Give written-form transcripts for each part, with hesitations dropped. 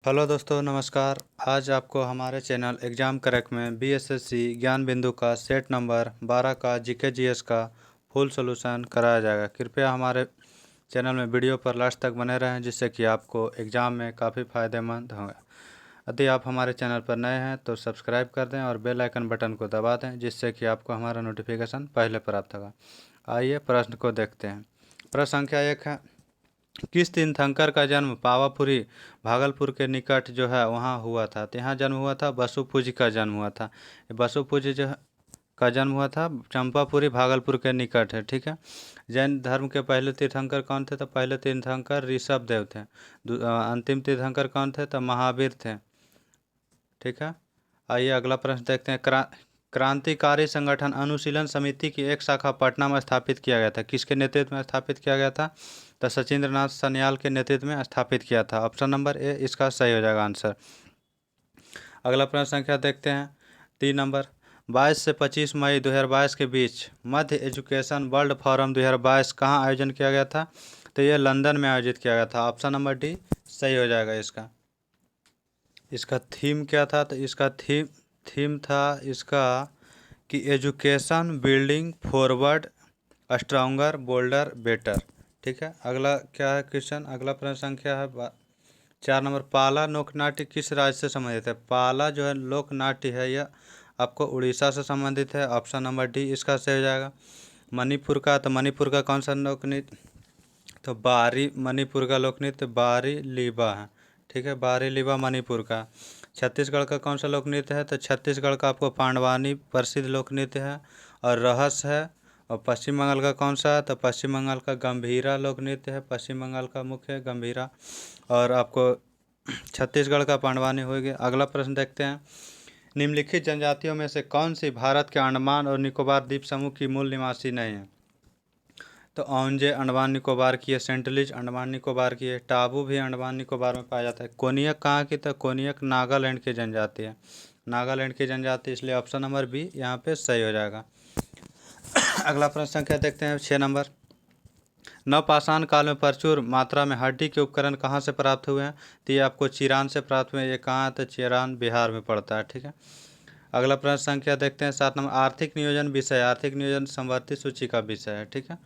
Hello दोस्तों, नमस्कार। आज आपको हमारे चैनल एग्ज़ाम क्रैक में बीएसएससी ज्ञान बिंदु का सेट नंबर 12 का जीके जीएस का फुल सॉल्यूशन कराया जाएगा। कृपया हमारे चैनल में वीडियो पर लास्ट तक बने रहें, जिससे कि आपको एग्ज़ाम में काफ़ी फ़ायदेमंद होगा। यदि आप हमारे चैनल पर नए हैं तो सब्सक्राइब कर दें और बेल आइकन बटन को दबा दें, जिससे कि आपको हमारा नोटिफिकेशन पहले प्राप्त होगा। आइए प्रश्न को देखते हैं। प्रश्न संख्या 1 है, किस तीर्थंकर का जन्म पावापुरी भागलपुर के निकट जो है वहाँ हुआ था? तो यहाँ जन्म हुआ था, बसुपूजी का जन्म हुआ था। बसुपूजी जो है का जन्म हुआ था चंपापुरी भागलपुर के निकट है। ठीक है। जैन धर्म के पहले तीर्थंकर कौन थे? तो पहले तीर्थंकर ऋषभ देव थे। अंतिम तीर्थंकर कौन थे? तो महावीर थे। ठीक है। आइए अगला प्रश्न देखते हैं। क्रांतिकारी संगठन अनुशीलन समिति की एक शाखा पटना में स्थापित किया गया था। किसके नेतृत्व में स्थापित किया गया था? तो सचिंद्र नाथ सन्याल के नेतृत्व में स्थापित किया था। ऑप्शन नंबर ए इसका सही हो जाएगा आंसर। अगला प्रश्न संख्या देखते हैं 3 नंबर। 22 से 25 मई 2022 के बीच मध्य एजुकेशन वर्ल्ड फोरम 2022 कहाँ आयोजन किया गया था? तो ये लंदन में आयोजित किया गया था। ऑप्शन नंबर डी सही हो जाएगा इसका। इसका थीम क्या था? तो इसका थीम था इसका कि education building forward stronger boulder better. ठीक है। अगला क्या है क्वेश्चन? अगला प्रश्न संख्या है 4 नंबर। पाला लोकनाट्य किस राज्य से संबंधित है? पाला जो है लोकनाट्य है, यह आपको उड़ीसा से संबंधित है। ऑप्शन नंबर डी इसका सही हो जाएगा। मणिपुर का, तो मणिपुर का कौन सा लोक नृत्य? तो बारी मणिपुर का लोक नृत्य बारी लीबा है। ठीक है, बारी लीबा मणिपुर का। छत्तीसगढ़ का कौन सा लोक नृत्य है? तो छत्तीसगढ़ का आपको पांडवानी प्रसिद्ध लोक नृत्य है और रहस्य है। और पश्चिम बंगाल का कौन सा है? तो पश्चिम बंगाल का गंभीरा लोक नृत्य है। पश्चिम बंगाल का मुख्य है गंभीरा। और आपको छत्तीसगढ़ का पांडवानी हो गया। अगला प्रश्न देखते हैं। निम्नलिखित जनजातियों में से कौन सी भारत के अंडमान और निकोबार द्वीप समूह की मूल निवासी नहीं है? तो औंजे अंडमान निकोबार की है, सेंटलिज अंडमान निकोबार की है, टाबू भी अंडमान निकोबार में पाया जाता है। कोनियक कहाँ की? तो कोनियक नागालैंड की जनजाति है। नागालैंड की जनजाति, इसलिए ऑप्शन नंबर बी यहाँ पे सही हो जाएगा। अगला प्रश्न संख्या देखते हैं 6 नंबर। नवपाषाण काल में प्रचुर मात्रा में हड्डी के उपकरण कहाँ से प्राप्त हुए हैं? तो ये आपको चीरान से प्राप्त हुए हैं। ये कहाँ है? तो चीरान बिहार में पड़ता है। ठीक है। अगला प्रश्न संख्या देखते हैं 7 नंबर। आर्थिक नियोजन विषय, आर्थिक नियोजन समवर्ती सूची का विषय है। ठीक है।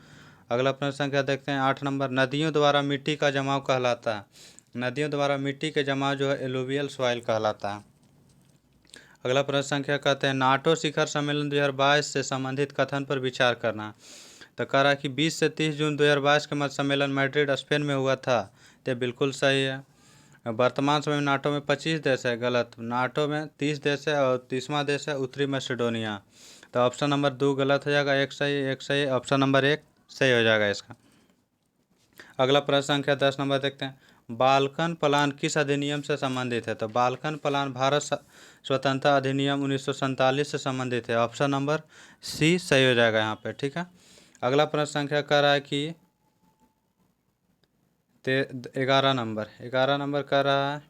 अगला प्रश्न संख्या देखते हैं 8 नंबर। नदियों द्वारा मिट्टी का जमाव कहलाता है। नदियों द्वारा मिट्टी के जमाव जो है एलुवियल सॉइल कहलाता है। अगला प्रश्न संख्या कहते हैं नाटो शिखर सम्मेलन 2022 से संबंधित कथन पर विचार करना। तो कह रहा है कि 20 से 30 जून 2022 के मध्य सम्मेलन मैड्रिड स्पेन में हुआ था। तो बिल्कुल सही है। वर्तमान समय में नाटो में 25 देश है। गलत। नाटो में 30 देश है और 30वां देश है उत्तरी मैसेडोनिया। तो ऑप्शन नंबर 2 गलत हो जाएगा। एक सही, एक सही। ऑप्शन नंबर 1 सही हो जाएगा इसका। अगला प्रश्न संख्या 10 नंबर देखते हैं। बाल्कन प्लान किस अधिनियम से संबंधित है? तो बाल्कन प्लान भारत स्वतंत्रता अधिनियम 1947 से संबंधित है। ऑप्शन नंबर सी सही हो जाएगा यहाँ पे। ठीक है। अगला प्रश्न संख्या कह रहा है कि 11 नंबर कह रहा है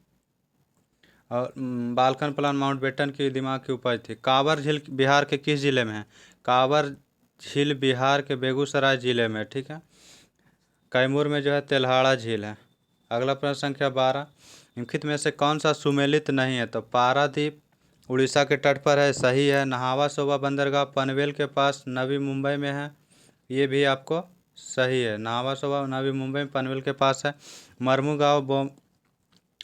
और बाल्कन प्लान माउंटबेटन की दिमाग की उपज थी। कांवर झील बिहार के किस जिले में है? कांवर झील बिहार के बेगूसराय जिले में। ठीक है। कैमूर में जो है तेल्हाड़ा झील है। अगला प्रश्न संख्या 12। निम्नलिखित में से कौन सा सुमेलित नहीं है? तो पारादीप उड़ीसा के तट पर है, सही है। नहावा शोभा बंदरगाह पनवेल के पास नवी मुंबई में है, ये भी आपको सही है। नहावा शोभा नवी मुंबई में पनवेल के पास है। मरमू गाँव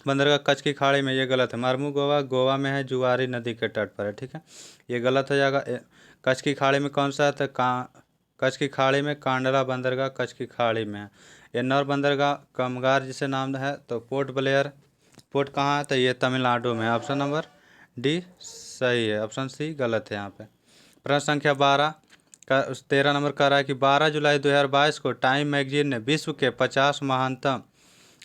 बंदरगाह कच्छ की खाड़ी में, ये गलत है। मरमू गोवा में है, जुआरी नदी के तट पर है। ठीक है, ये गलत हो जाएगा। कच्छ की खाड़ी में कौन सा है? तो कच्छ की खाड़ी में कांडला बंदरगाह कच्छ की खाड़ी में है। एन्नौर बंदरगाह कमगार जिसे नाम है। तो पोर्ट ब्लेयर पोर्ट कहाँ है? तो ये तमिलनाडु में है। ऑप्शन नंबर डी सही है। ऑप्शन सी गलत है यहाँ पे। प्रश्न संख्या 13 नंबर कह रहा है कि 12 जुलाई 2022 को टाइम मैगजीन ने विश्व के 50 महानतम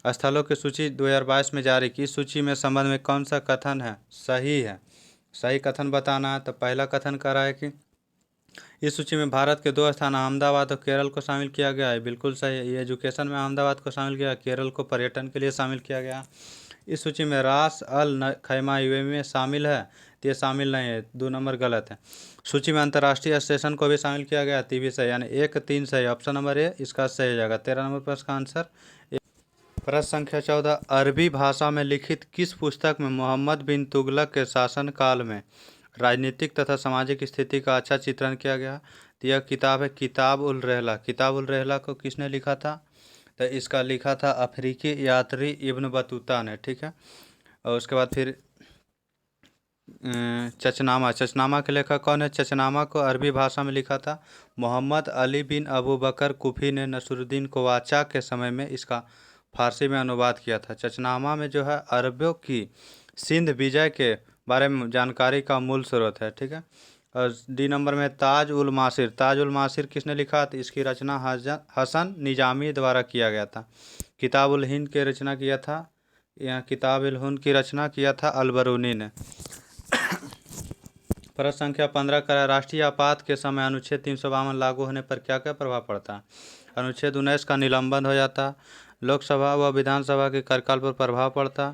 स्थलों की सूची 2022 में जारी की। इस सूची में संबंध में कौन सा कथन है? सही है। सही कथन बताना है। तो पहला कथन कह रहा है कि इस सूची में भारत के 2 स्थान अहमदाबाद और केरल को शामिल किया गया है। बिल्कुल सही है। ये एजुकेशन में अहमदाबाद को शामिल किया, केरल को पर्यटन के लिए शामिल किया गया। इस सूची में रास अल खैमा यूएई में शामिल है, तो ये शामिल नहीं है। 2 नंबर गलत है। सूची में अंतर्राष्ट्रीय स्टेशन को भी शामिल किया गया, तो भी सही, यानी 1 3 सही। ऑप्शन नंबर ए इसका सही हो जाएगा। 13 नंबर प्रश्न का आंसर प्रश्न संख्या 14, अरबी भाषा में लिखित किस पुस्तक में मोहम्मद बिन तुगलक के शासनकाल में राजनीतिक तथा सामाजिक स्थिति का अच्छा चित्रण किया गया? तो यह किताब है किताब उल रहला। किताब उल रहला को किसने लिखा था? तो इसका लिखा था अफ्रीकी यात्री इब्न बतूता ने। ठीक है। और उसके बाद फिर चचनामा। चचनामा के लेखक कौन है? चचनामा को अरबी भाषा में लिखा था मोहम्मद अली बिन अबू बकर कुफी ने नसरुद्दीन कोवाचा के समय में इसका फारसी में अनुवाद किया था। चचनामा में जो है अरबों की सिंध विजय के बारे में जानकारी का मूल स्रोत है। ठीक है। और डी नंबर में ताज उल मासिर। ताज उल मासिर किसने लिखा? तो इसकी रचना हसन निजामी द्वारा किया गया था। किताब उल हिंद की रचना किया था, यहाँ किताब उल हिंद की रचना किया था अलबरूनी ने। प्रश्न संख्या 15 का राष्ट्रीय आपात के समय अनुच्छेद 352 लागू होने पर क्या क्या प्रभाव पड़ता है? अनुच्छेद 19 का निलंबन हो जाता, लोकसभा व विधानसभा के कार्यकाल पर प्रभाव पड़ता,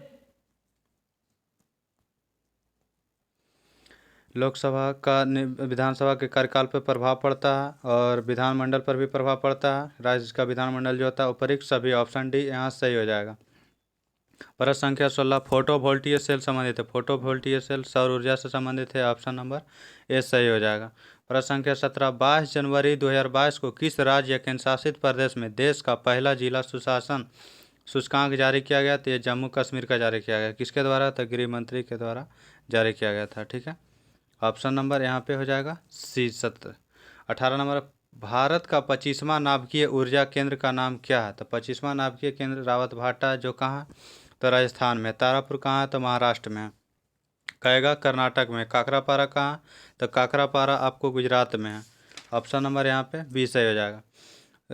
लोकसभा का विधानसभा के कार्यकाल पर प्रभाव पड़ता है और विधानमंडल पर भी प्रभाव पड़ता है। राज्य का विधानमंडल जो होता है उपरिक्त सभी। ऑप्शन डी यहाँ सही हो जाएगा। प्रश्न संख्या 16, फोटोवोल्टीय सेल संबंधित है। फोटोवोल्टीय सेल सौर ऊर्जा से संबंधित है। ऑप्शन नंबर ए सही हो जाएगा। प्रश्न संख्या 17, 22 जनवरी 2022 को किस राज्य या केंद्र शासित प्रदेश में देश का पहला जिला सुशासन सूचकांक जारी किया गया? तो ये जम्मू कश्मीर का जारी किया गया। किसके द्वारा? तो गृह मंत्री के द्वारा जारी किया गया था। ठीक है। ऑप्शन नंबर यहाँ पे हो जाएगा सी 17। 18 नंबर, भारत का 25वां नाभिकीय ऊर्जा केंद्र का नाम क्या है? तो 25वां नाभिकीय केंद्र रावत भाटा जो कहाँ? तो राजस्थान में। तारापुर कहाँ है? तो महाराष्ट्र में। कैगा कर्नाटक में। काकरापारा कहाँ? तो काकरापारा आपको गुजरात में है। ऑप्शन नंबर यहाँ पे बी सही हो जाएगा।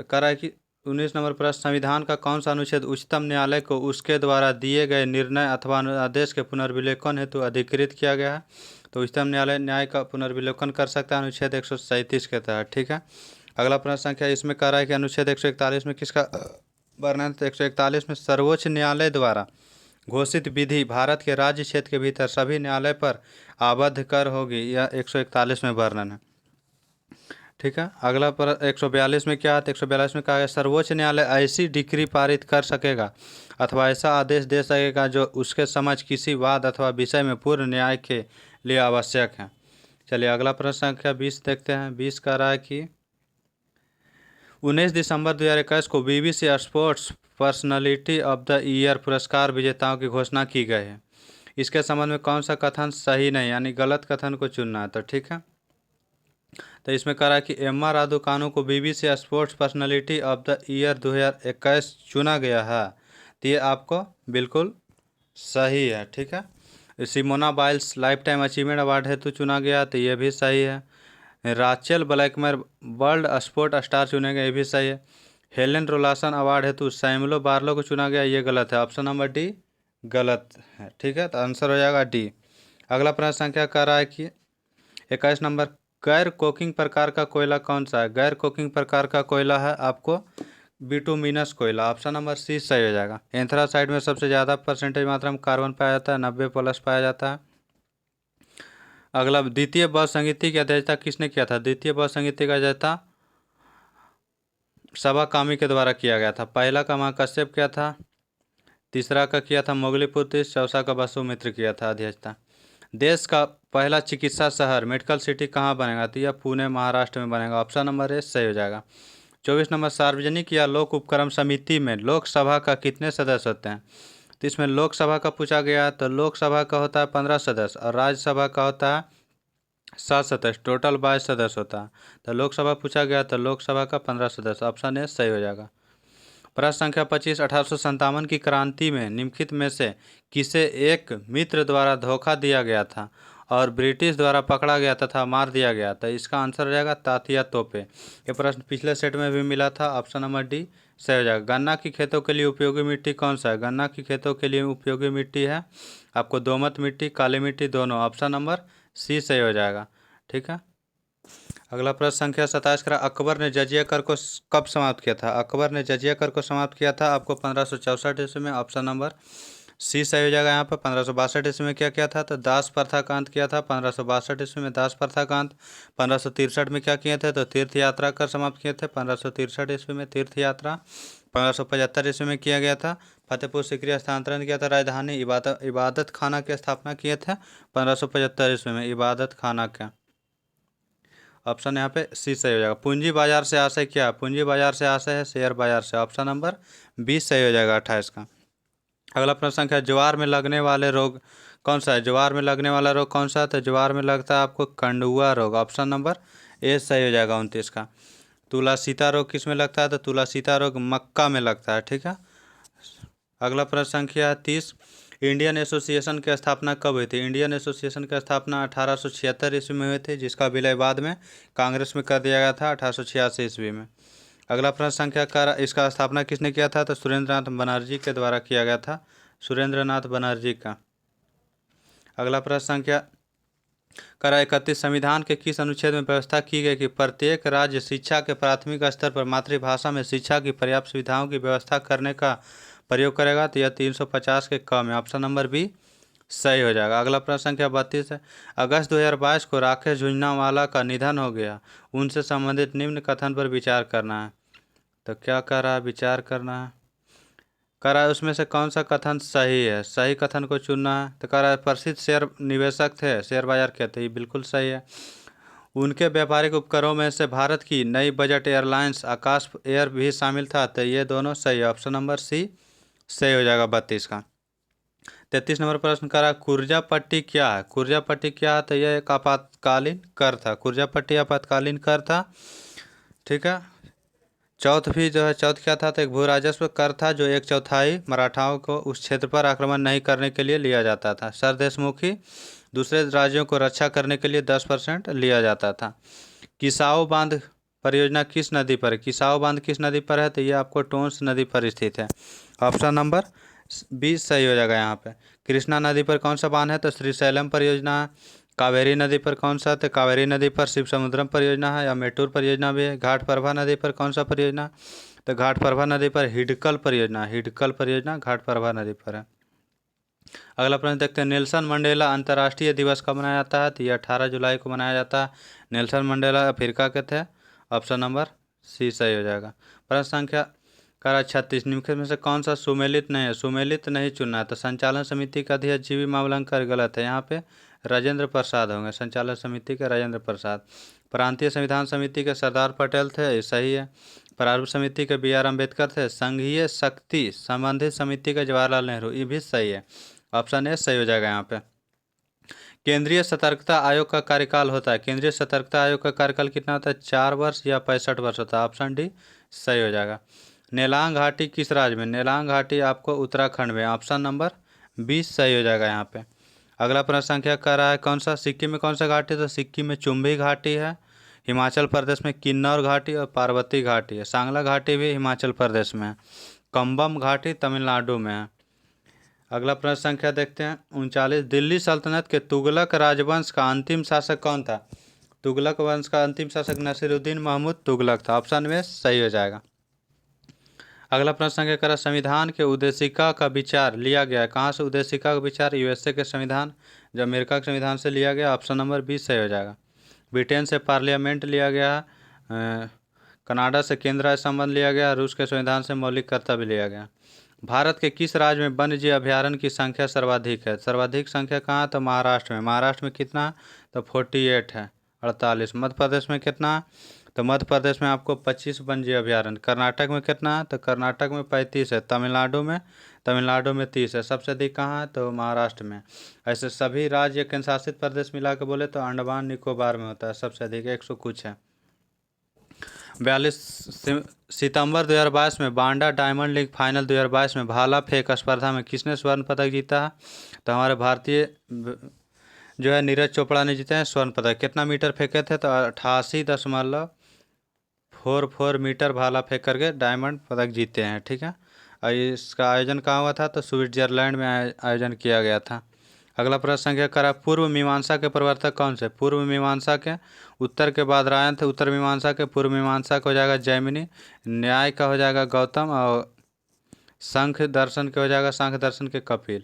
कह रहा है कि 19 नंबर प्रश्न, संविधान का कौन सा अनुच्छेद उच्चतम न्यायालय को उसके द्वारा दिए गए निर्णय अथवा आदेश के पुनर्विलोकन हेतु अधिकृत किया गया है? तो उच्चतम न्यायालय न्याय का पुनर्विलोकन कर सकता है अनुच्छेद 137 के तहत। ठीक है। अगला प्रश्न संख्या इसमें कह रहा है कि अनुच्छेद 141 में किसका वर्णन? तो 141 में सर्वोच्च न्यायालय द्वारा घोषित विधि भारत के राज्य क्षेत्र के भीतर सभी न्यायालय पर आबद्ध कर होगी, यह 141 में वर्णन है। ठीक है। अगला पर 142 में क्या है? 142 में कहा गया सर्वोच्च न्यायालय ऐसी डिक्री पारित कर सकेगा अथवा ऐसा आदेश दे सकेगा जो उसके समझ किसी वाद अथवा विषय में पूर्ण न्याय के लिए आवश्यक है। चलिए अगला प्रश्न संख्या 20 देखते हैं। 20 कह रहा है कि 19 दिसंबर 2021 को BBC sports personality of the year पुरस्कार विजेताओं की घोषणा की गई है। इसके संबंध में कौन सा कथन सही नहीं, यानी गलत कथन को चुनना है। तो ठीक है। तो इसमें कह रहा है कि एम्मा रादुकानु को BBC sports personality of the year 2021 चुना गया है। तो ये आपको बिल्कुल सही है। ठीक है। Simona Biles life time achievement award हेतु चुना गया, तो ये भी सही है। राचेल ब्लैकमर वर्ल्ड स्पोर्ट स्टार चुने गए, ये भी सही है। हेलेन रोलासन अवार्ड हेतु सैमुअल बार्लो को चुना गया, ये गलत है। ऑप्शन नंबर डी गलत है। ठीक है। तो आंसर हो जाएगा डी। अगला प्रश्न संख्या कह रहा है कि 21 नंबर, गैर कोकिंग प्रकार का कोयला कौन सा है? गैर कोकिंग प्रकार का कोयला है आपको बिटुमिनस कोयला। ऑप्शन नंबर सी सही हो जाएगा। एंथ्रासाइड में सबसे ज़्यादा परसेंटेज मात्रा में कार्बन पाया जाता है, 90+ पाया जाता है। अगला, द्वितीय बौद्ध संगीति की अध्यक्षता किसने किया था? द्वितीय बौद्ध संगीति का अध्यक्षता सभाकामी के द्वारा किया गया था। पहला का महाकश्यप किया था, तीसरा का किया था मोगलीपुत्र, चौथा का वसुमित्र किया था अध्यक्षता। देश का पहला चिकित्सा शहर मेडिकल सिटी कहाँ बनेगा? तो यह पुणे महाराष्ट्र में बनेगा। ऑप्शन नंबर ए सही हो जाएगा। 24 नंबर, सार्वजनिक या लोक उपक्रम समिति में लोकसभा का कितने सदस्य होते हैं? तो इसमें लोकसभा का पूछा गया, तो लोकसभा का होता है 15 सदस्य और राज्यसभा का होता है 7 सदस्य, टोटल 22 सदस्य होता है। तो लोकसभा पूछा गया तो लोकसभा का 15 सदस्य। ऑप्शन ए सही हो जाएगा। प्रश्न संख्या 25, 1857 की क्रांति में निम्नलिखित में से किसे एक मित्र द्वारा धोखा दिया गया था और ब्रिटिश द्वारा पकड़ा गया तथा मार दिया गया? तो इसका आंसर हो जाएगा तात्या तोपे। ये प्रश्न पिछले सेट में भी मिला था। ऑप्शन नंबर डी सही हो जाएगा। गन्ना की खेतों के लिए उपयोगी मिट्टी कौन सा है? गन्ना की खेतों के लिए उपयोगी मिट्टी है आपको दोमट मिट्टी, काली मिट्टी, दोनों। ऑप्शन नंबर सी सही हो जाएगा। ठीक है। अगला प्रश्न संख्या 27 का, अकबर ने जजिया कर को कब समाप्त किया था? अकबर ने जजिया कर को समाप्त किया था आपको 1564 ईस्वी में। ऑप्शन नंबर सी सही हो जाएगा। यहाँ पर 1562 ईस्वी में क्या किया था? तो दास प्रथा का अंत किया था 1562 ईस्वी में, दास प्रथा का अंत। 1563 में क्या किए थे? तो तीर्थ यात्रा कर समाप्त किए थे 1563 ईस्वी में, तीर्थ यात्रा। 1575 ईस्वी में किया गया था। फतेहपुर सीकरी हस्तांतरण किया था। राजधानी इबादत खाना की स्थापना किए थे 1575 ईस्वी में, इबादत खाना का। ऑप्शन यहाँ पे सी सही हो जाएगा। पूंजी बाजार से आशय क्या है? पूंजी बाजार से आशय है शेयर बाजार से। ऑप्शन नंबर 20 सही हो जाएगा 28 का। अगला प्रश्न संख्या, ज्वार में लगने वाले रोग कौन सा है? ज्वार में लगने वाला रोग कौन सा है? तो ज्वार में लगता है आपको कंडुआ रोग। ऑप्शन नंबर ए सही हो जाएगा 29 का। तुलासीता रोग किस में लगता है? तो तुलासीता रोग मक्का में लगता है, ठीक है। अगला प्रश्न संख्या 30, इंडियन एसोसिएशन की स्थापना कब हुई थी? इंडियन एसोसिएशन की स्थापना 1876 ईस्वी में हुई थी, जिसका विलय बाद में कांग्रेस में कर दिया गया था 1886 ईस्वी में। अगला प्रश्न संख्या का, इसका स्थापना किसने किया था? तो सुरेंद्रनाथ बनर्जी के द्वारा किया गया था, सुरेंद्रनाथ बनर्जी का। अगला प्रश्न संख्या करा 31, संविधान के किस अनुच्छेद में व्यवस्था की गई कि प्रत्येक राज्य शिक्षा के प्राथमिक स्तर पर मातृभाषा में शिक्षा की पर्याप्त सुविधाओं की व्यवस्था करने का प्रयोग करेगा? तो यह 350 के कम है। ऑप्शन नंबर बी सही हो जाएगा। अगला प्रश्न संख्या 32 है, अगस्त 2022 को राकेश झुंझुनवाला का निधन हो गया, उनसे संबंधित निम्न कथन पर विचार करना है। तो क्या कर रहा है? विचार करना है। कह रहा है उसमें से कौन सा कथन सही है? सही कथन को चुनना है। तो कह रहा है प्रसिद्ध शेयर निवेशक थे, शेयर बाजार के थे, ये बिल्कुल सही है। उनके व्यापारिक उपकरणों में से भारत की नई बजट एयरलाइंस आकाश एयर भी शामिल था, तो ये दोनों सही है। ऑप्शन नंबर सी सही हो जाएगा 32 का। 33 नंबर प्रश्न करा, कुर्जा पट्टी क्या है? कुर्जा पट्टी क्या है? तो यह एक आपातकालीन कर था। कुर्जा पट्टी आपातकालीन कर था, ठीक है। चौथ भी जो है, चौथ क्या था? तो एक भू राजस्व कर था जो 1/4 मराठाओं को उस क्षेत्र पर आक्रमण नहीं करने के लिए लिया जाता था। सरदेशमुखी दूसरे राज्यों को रक्षा करने के लिए 10% लिया जाता था। किसाऊ बांध परियोजना किस नदी पर है? किसाऊ बांध किस नदी पर है? तो ये आपको टोंस नदी पर स्थित है। ऑप्शन नंबर 20 सही हो जाएगा यहाँ पे। कृष्णा नदी पर कौन सा बांध है? तो श्रीशैलम परियोजना है। कावेरी नदी पर कौन सा? तो कावेरी नदी पर शिव समुद्रम परियोजना है, या मेटूर परियोजना भी है। घाट प्रभा नदी पर कौन सा परियोजना? तो घाट प्रभा नदी पर हिडकल परियोजना, हिडकल परियोजना घाट प्रभा नदी पर है। अगला प्रश्न देखते हैं, नेल्सन मंडेला अंतर्राष्ट्रीय दिवस कब मनाया जाता है? तो ये 18 जुलाई को मनाया जाता है। नेल्सन मंडेला अफ्रीका के थे। ऑप्शन नंबर सी सही हो जाएगा। प्रश्न संख्या करा 36, निम्नलिखित में से कौन सा सुमेलित नहीं है? सुमेलित नहीं चुनना है। तो संचालन समिति का अध्यक्ष जीवी मावलंकर गलत है, यहाँ पे राजेंद्र प्रसाद होंगे। संचालन समिति के राजेंद्र प्रसाद। प्रांतीय संविधान समिति के सरदार पटेल थे, ये सही है। प्रारूप समिति के BR अम्बेडकर थे। संघीय शक्ति संबंधित समिति के जवाहरलाल नेहरू, ये भी सही है। ऑप्शन ए सही हो जाएगा यहाँ पे। केंद्रीय सतर्कता आयोग का कार्यकाल होता है, केंद्रीय सतर्कता आयोग का कार्यकाल कितना होता है? 4 वर्ष या 65 वर्ष होता है। ऑप्शन डी सही हो जाएगा। नेलांग घाटी किस राज्य में? नेलांग घाटी आपको उत्तराखंड में। ऑप्शन नंबर 20 सही हो जाएगा यहाँ पे। अगला प्रश्न संख्या कर रहा है, कौन सा सिक्किम में कौन सा घाटी? तो सिक्किम में चुम्बी घाटी है। हिमाचल प्रदेश में किन्नौर घाटी और पार्वती घाटी है। सांगला घाटी भी हिमाचल प्रदेश में है। कंबम घाटी तमिलनाडु में है। अगला प्रश्न संख्या देखते हैं 39, दिल्ली सल्तनत के तुगलक राजवंश का अंतिम शासक कौन था? तुगलक वंश का अंतिम शासक नसीरुद्दीन महमूद तुगलक था। ऑप्शन में सही हो जाएगा। अगला प्रश्न संख्या करा, संविधान के उद्देशिका का विचार लिया गया कहाँ से? उद्देशिका का विचार USA के संविधान, जो अमेरिका के संविधान से लिया गया। ऑप्शन नंबर 20 सही हो जाएगा। ब्रिटेन से पार्लियामेंट लिया गया, कनाडा से केंद्र राज्य संबंध लिया गया, रूस के संविधान से मौलिक कर्तव्य लिया गया। भारत के किस राज्य में वन्यजीव अभ्यारण्य की संख्या सर्वाधिक है? सर्वाधिक संख्या कहाँ? तो महाराष्ट्र में। महाराष्ट्र में कितना? तो 48 है, 48। मध्य प्रदेश में कितना? तो मध्य प्रदेश में आपको 25 वन्यजीव अभ्यारण्य। कर्नाटक में कितना? तो कर्नाटक में 35 है। तमिलनाडु में 30 है। सबसे अधिक कहाँ है? तो महाराष्ट्र में। ऐसे सभी राज्य केंद्र शासित प्रदेश मिला के बोले तो अंडमान निकोबार में होता है सबसे अधिक, 100 कुछ है। 42 सितंबर 2022 में बांडा डायमंड लीग फाइनल 2022 में भाला फेंक स्पर्धा में किसने स्वर्ण पदक जीता है? तो हमारे भारतीय जो है नीरज चोपड़ा ने जीते हैं स्वर्ण पदक। कितना मीटर फेंके थे? तो 88.44 मीटर भाला फेंक करके डायमंड पदक जीते हैं, ठीक है। और इसका आयोजन कहाँ हुआ था? तो स्विट्जरलैंड में आयोजन किया गया था। अगला प्रश्न संख्या करा, पूर्व मीमांसा के प्रवर्तक कौन से? पूर्व मीमांसा के उत्तर के बाद रायन थे। उत्तर मीमांसा के पूर्व मीमांसा का हो जाएगा जैमिनी। न्याय का हो जाएगा गौतम, और सांख्य दर्शन के हो जाएगा सांख्य दर्शन के कपिल।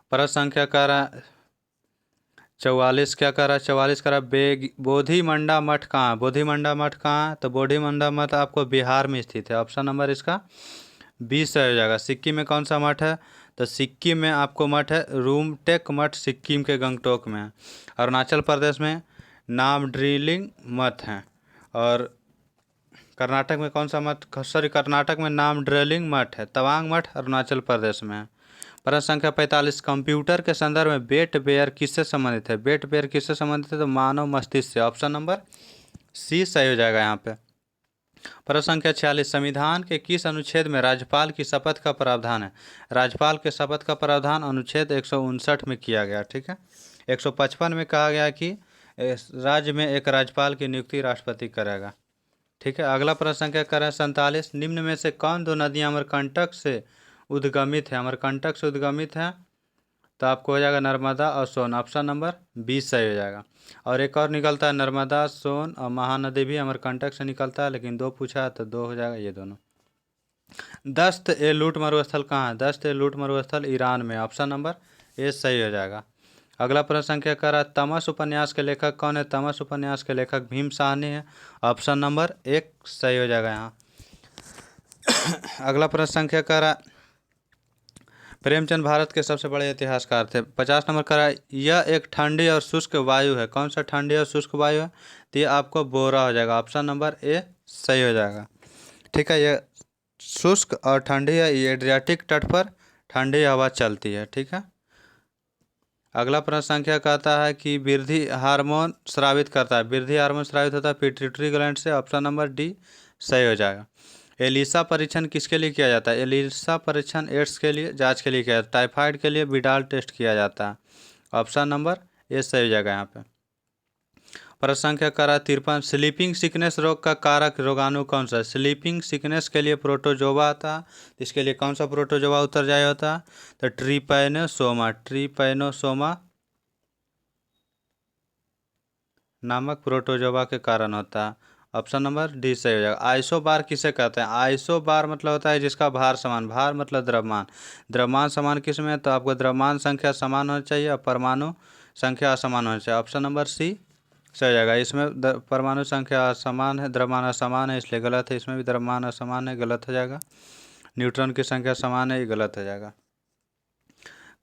प्रश्न संख्या करा 44 क्या करा, 44 करा बोधि मंडा मठ कहाँ है, बोधि मंडा मठ कहाँ है, तो बोधि मंडा मठ आपको बिहार में स्थित है। ऑप्शन नंबर इसका 20 सही हो जाएगा। सिक्किम में कौन सा मठ है, तो सिक्किम में आपको मठ है रूमटेक मठ, सिक्किम के गंगटोक में है। अरुणाचल प्रदेश में नामड्रिलिंग मठ है। और कर्नाटक में कौन सा मठ, सॉरी कर्नाटक में नामड्रिलिंग मठ है। तवांग मठ अरुणाचल प्रदेश में है। प्रश्न संख्या 45, कंप्यूटर के संदर्भ में बेट बेयर किससे संबंधित है, बेट बेयर किससे संबंधित है, तो मानव मस्तिष्क से। ऑप्शन नंबर सी सही हो जाएगा यहाँ पे। प्रश्न संख्या 46, संविधान के किस अनुच्छेद में राज्यपाल की शपथ का प्रावधान है। राज्यपाल के शपथ का प्रावधान अनुच्छेद 159 में किया गया। ठीक है, 155 में कहा गया कि राज्य में एक राज्यपाल की नियुक्ति राष्ट्रपति करेगा। ठीक है, अगला प्रश्न संख्या करें 47, निम्न में से कौन दो नदियां अमरकंटक से उद्गमित है, अमरकंटक से उद्गमित है, तो आपको हो जाएगा नर्मदा और सोन। ऑप्शन नंबर 20 सही हो जाएगा। और एक और निकलता है नर्मदा, सोन और महानदी भी अमरकंटक से निकलता है, लेकिन दो पूछा है तो दो हो जाएगा ये दोनों। दस्त ए लूट मरुस्थल कहाँ है, दस्त ए लूट मरुस्थल ईरान में। ऑप्शन नंबर ए सही हो जाएगा। अगला प्रश्न संख्या करा तमस उपन्यास के लेखक कौन है, तमस उपन्यास के लेखक भीम साहनी है। ऑप्शन नंबर 1 सही हो जाएगा यहाँ। अगला प्रश्न संख्या करा प्रेमचंद भारत के सबसे बड़े इतिहासकार थे। 50 नंबर करा यह एक ठंडी और शुष्क वायु है, कौन सा ठंडी और शुष्क वायु है, तो ये आपको बोरा हो जाएगा। ऑप्शन नंबर ए सही हो जाएगा। ठीक है, ये शुष्क और ठंडी है, ये एड्रियाटिक तट पर ठंडी हवा चलती है। ठीक है, अगला प्रश्न संख्या कहता है कि वृद्धि हार्मोन स्रावित करता है, वृद्धि हार्मोन स्रावित होता है पिट्यूटरी ग्लैंड से। ऑप्शन नंबर डी सही हो जाएगा। एलिसा परीक्षण किसके लिए किया जाता है, एलिसा परीक्षण एड्स के लिए जांच के लिए किया जाता है, टाइफाइड के लिए विडाल टेस्ट किया जाता है। ऑप्शन नंबर ए सही हो जाएगा यहाँ पे। प्रश्न संख्या करा 53, स्लीपिंग सिकनेस रोग का कारक रोगाणु कौन सा है, स्लीपिंग सिकनेस के लिए प्रोटोजोवा आता है, इसके लिए कौन सा प्रोटोजोवा उत्तरदायी होता है, तो ट्रिपैनोसोमा, ट्रिपैनोसोमा नामक प्रोटोजोवा के कारण होता है। ऑप्शन नंबर डी सही हो जाएगा। आइसोबार किसे कहते हैं, आइसोबार मतलब होता है जिसका भार समान, भार मतलब द्रव्यमान, द्रव्यमान समान किस में है, तो आपको द्रव्यमान संख्या समान होना चाहिए और परमाणु संख्या असमान होना चाहिए। ऑप्शन नंबर सी सही हो जाएगा। इसमें परमाणु संख्या समान है, द्रव्यमान असमान है, इसलिए गलत है। इसमें भी द्रव्यमान असमान है, गलत हो जाएगा। न्यूट्रॉन की संख्या समान है, ये गलत हो जाएगा।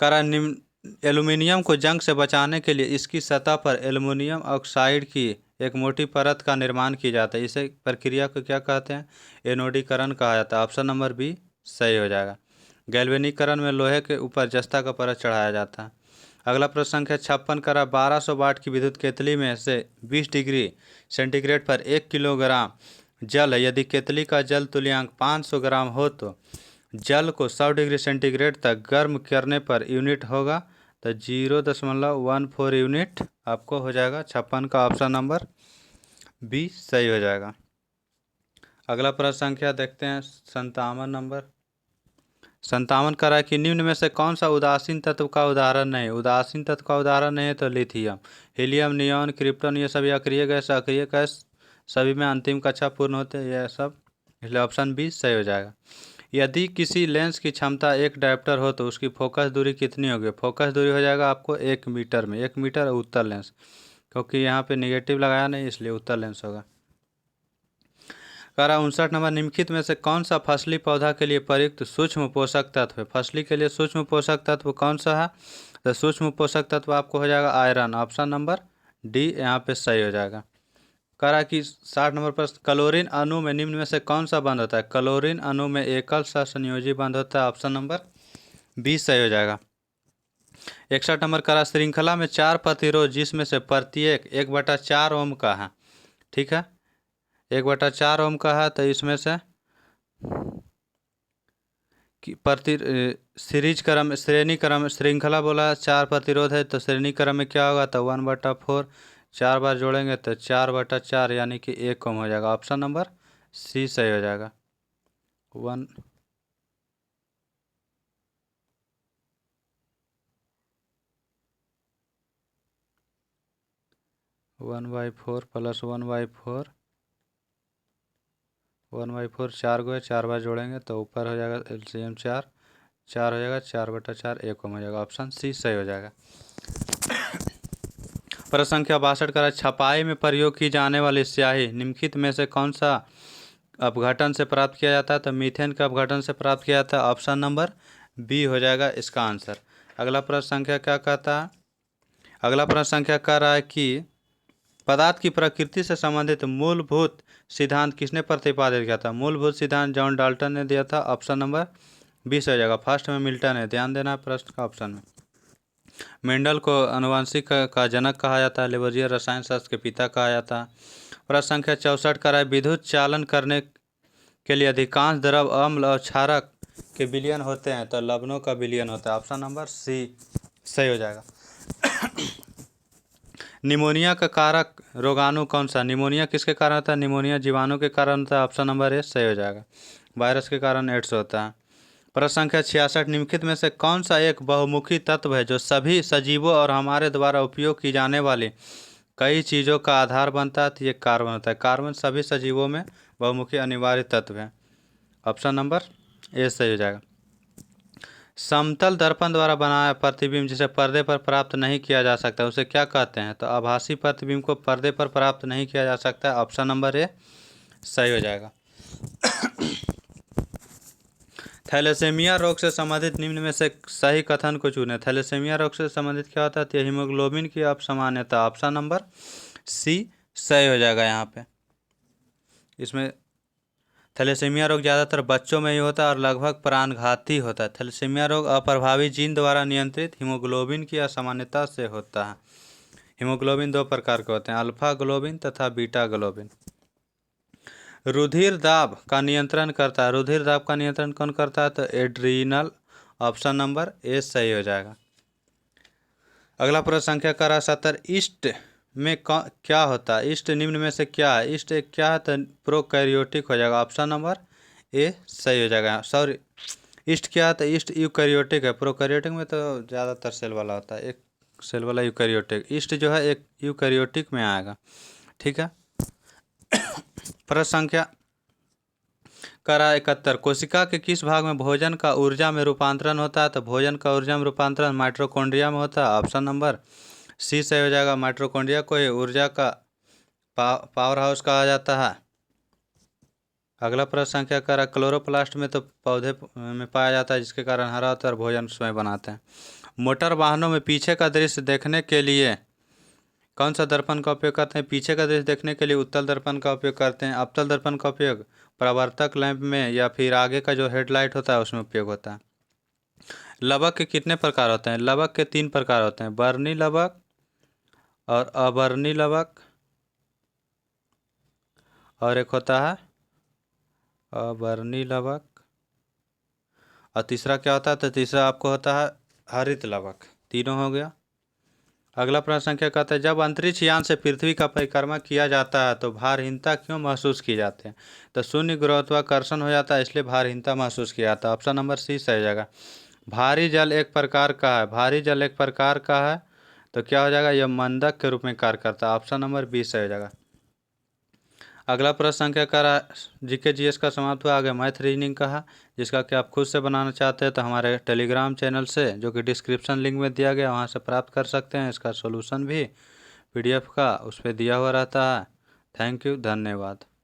करा निम्न एल्यूमिनियम को जंग से बचाने के लिए इसकी सतह पर एल्युमिनियम ऑक्साइड की एक मोटी परत का निर्माण किया जाता है, इसे प्रक्रिया को क्या कहते हैं, एनोडीकरण कहा जाता है। ऑप्शन नंबर बी सही हो जाएगा। गैल्वेनीकरण में लोहे के ऊपर जस्ता का परत चढ़ाया जाता है। अगला प्रश्न संख्या 56 करा 1200 वाट की विद्युत केतली में से 20 डिग्री सेंटीग्रेड पर 1 किलोग्राम जल है, यदि केतली का जल तुल्यांक 500 ग्राम हो तो जल को 100 डिग्री सेंटीग्रेड तक गर्म करने पर यूनिट होगा, तो 0.14 यूनिट आपको हो जाएगा। 56 का ऑप्शन नंबर बी सही हो जाएगा। अगला प्रश्न संख्या देखते हैं 57 नंबर। 57 करा कि निम्न में से कौन सा उदासीन तत्व का उदाहरण नहीं, उदासीन तत्व का उदाहरण नहीं है तो लिथियम, हीलियम, नियॉन, क्रिप्टन, ये सभी अक्रिय गैस, अक्रिय गैस सभी में अंतिम कक्षा पूर्ण होते हैं ये सब, इसलिए ऑप्शन बी सही हो जाएगा। यदि किसी लेंस की क्षमता 1 डायोप्टर हो तो उसकी फोकस दूरी कितनी होगी, फोकस दूरी हो जाएगा आपको 1 मीटर में, 1 मीटर उत्तर लेंस, क्योंकि यहाँ पे निगेटिव लगाया नहीं इसलिए उत्तर लेंस होगा। कह रहा 59 नंबर, निम्नलिखित में से कौन सा फसली पौधा के लिए प्रयुक्त सूक्ष्म पोषक तत्व है, फसली के लिए सूक्ष्म पोषक तत्व कौन सा है, तो सूक्ष्म पोषक तत्व आपको हो जाएगा आयरन। ऑप्शन नंबर डी यहाँ पे सही हो जाएगा। कह रहा कि 60 नंबर पर क्लोरीन अणु में निम्न में से कौन सा बंद होता है, क्लोरीन अणु में एकल सहसंयोजी बंद होता है। ऑप्शन नंबर बी सही हो जाएगा। 61 नंबर करा श्रृंखला में 4 प्रतिरोध जिसमें से प्रत्येक 1/4 ओम का है, ठीक है, 1/4 ओम का है, तो इसमें से प्रति सीरीज क्रम श्रेणी क्रम श्रृंखला बोला 4 प्रतिरोध है, तो श्रेणी क्रम में क्या होगा, तो 1/4, 4 बार जोड़ेंगे तो 4/4 यानी कि 1 ओम हो जाएगा। ऑप्शन नंबर सी सही हो जाएगा। 1/4 प्लस 1/4, 1/4 4 को है, 4 बार जोड़ेंगे तो ऊपर हो जाएगा एलसीएम 4 हो जाएगा, 4/4 1 ओम हो जाएगा। ऑप्शन सी सही हो जाएगा। प्रश्न संख्या 62 का छपाई में प्रयोग की जाने वाली स्याही निम्नलिखित में से कौन सा अपघटन से प्राप्त किया जाता है? तो मीथेन का अपघटन से प्राप्त किया जाता है। ऑप्शन नंबर बी हो जाएगा इसका आंसर। अगला प्रश्न संख्या क्या कहता है? अगला प्रश्न संख्या कह रहा है कि पदार्थ की प्रकृति से संबंधित मूलभूत सिद्धांत किसने प्रतिपादित किया था? मूलभूत सिद्धांत जॉन डाल्टन ने दिया था। ऑप्शन नंबर 20 हो जाएगा। फर्स्ट में मिल्टन है, ध्यान देना प्रश्न का ऑप्शन में। मेंडल को आनुवंशिक का जनक कहा जाता है। लेवोजियर रसायन शास्त्र के पिता कहा जाता है। प्रश्न संख्या 64 का है विद्युत चालन करने के लिए अधिकांश द्रव अम्ल और क्षारक के विलयन होते हैं, तो लवणों का विलयन होता है। ऑप्शन नंबर सी सही हो जाएगा। निमोनिया का कारक रोगाणु कौन सा? निमोनिया किसके कारण होता है? निमोनिया जीवाणु के कारण होता है। ऑप्शन नंबर ए सही हो जाएगा। वायरस के कारण एड्स होता है। प्रश्न संख्या 66 निम्नलिखित में से कौन सा एक बहुमुखी तत्व है जो सभी सजीवों और हमारे द्वारा उपयोग की जाने वाली कई चीज़ों का आधार बनता है? तो ये कार्बन होता है। कार्बन सभी सजीवों में बहुमुखी अनिवार्य तत्व है। ऑप्शन नंबर ए सही हो जाएगा। समतल दर्पण द्वारा बनाया प्रतिबिंब जिसे पर्दे पर प्राप्त नहीं किया जा सकता उसे क्या कहते हैं? तो आभासी प्रतिबिंब को पर्दे पर प्राप्त नहीं किया जा सकता। ऑप्शन नंबर ए सही हो जाएगा। थैलेसेमिया रोग से संबंधित निम्न में से सही कथन को चुनें। थैलेसेमिया रोग से संबंधित क्या होता है? हीमोग्लोबिन की असामान्यता। ऑप्शन नंबर सी सही हो जाएगा। यहाँ पे इसमें थैलेसेमिया रोग ज़्यादातर बच्चों में ही होता है और लगभग प्राणघाती होता है। थैलेसेमिया रोग अप्रभावी जीन द्वारा नियंत्रित हीमोग्लोबिन की असामान्यता से होता है। हीमोग्लोबिन दो प्रकार के होते हैं, अल्फा ग्लोबिन तथा बीटा ग्लोबिन। रुधिर दाब का नियंत्रण करता है। रुधिर दाब का नियंत्रण कौन करता है? तो एड्रीनल। ऑप्शन नंबर ए सही हो जाएगा। अगला प्रश्न संख्या करा 70 ईस्ट में क्या होता है? ईस्ट निम्न में से क्या है? ईस्ट एक क्या है? तो प्रोकैरियोटिक हो जाएगा। ऑप्शन नंबर ए सही हो जाएगा। सॉरी, ईस्ट क्या है? तो ईस्ट यूकैरियोटिक है। प्रोकैरियोटिक में तो ज़्यादातर सेल वाला होता है, एक सेल वाला यूकैरियोटिक। ईस्ट जो है एक यूकैरियोटिक में आएगा। ठीक है। प्रश्न संख्या करा 71 कोशिका के किस भाग में भोजन का ऊर्जा में रूपांतरण होता है? तो भोजन का ऊर्जा में रूपांतरण माइटोकॉन्ड्रिया में होता है। ऑप्शन नंबर सी सही हो जाएगा। माइटोकॉन्ड्रिया को ही ऊर्जा का पावर हाउस कहा जाता है। अगला प्रश्न संख्या करा क्लोरोप्लास्ट में तो पौधे में पाया जाता है जिसके कारण हरा होता है और भोजन उसमें बनाते हैं। मोटर वाहनों में पीछे का दृश्य देखने के लिए कौन सा दर्पण का उपयोग करते हैं? पीछे का दृश्य देखने के लिए उत्तल दर्पण का उपयोग करते हैं। अवतल दर्पण का उपयोग परावर्तक लैंप में या फिर आगे का जो हेडलाइट होता है उसमें उपयोग होता है। लवक के कितने प्रकार होते हैं? लवक के 3 प्रकार होते हैं, बर्नी लवक और अबर्नी लवक और एक होता है अबर्नी लवक। और तीसरा क्या होता है? तो तीसरा आपको होता है हरित लवक। तीनों हो गया। अगला प्रश्न संख्या कहता है जब अंतरिक्ष यान से पृथ्वी का परिक्रमा किया जाता है तो भारहीनता क्यों महसूस की जाती है? तो शून्य गुरुत्वाकर्षण हो जाता है इसलिए भारहीनता महसूस किया जाता है। ऑप्शन नंबर सी सही जाएगा। भारी जल एक प्रकार का है। भारी जल एक प्रकार का है तो क्या हो जाएगा? यह मंदक के रूप में कार्य करता है। ऑप्शन नंबर बी सही हो जाएगा। अगला प्रश्न संख्या का जीके जीएस का समाप्त हुआ। आगे मैथ रीजनिंग का है जिसका कि आप खुद से बनाना चाहते हैं तो हमारे टेलीग्राम चैनल से जो कि डिस्क्रिप्शन लिंक में दिया गया वहाँ से प्राप्त कर सकते हैं। इसका सॉल्यूशन भी पीडीएफ का उस पर दिया हुआ रहता है। थैंक यू, धन्यवाद।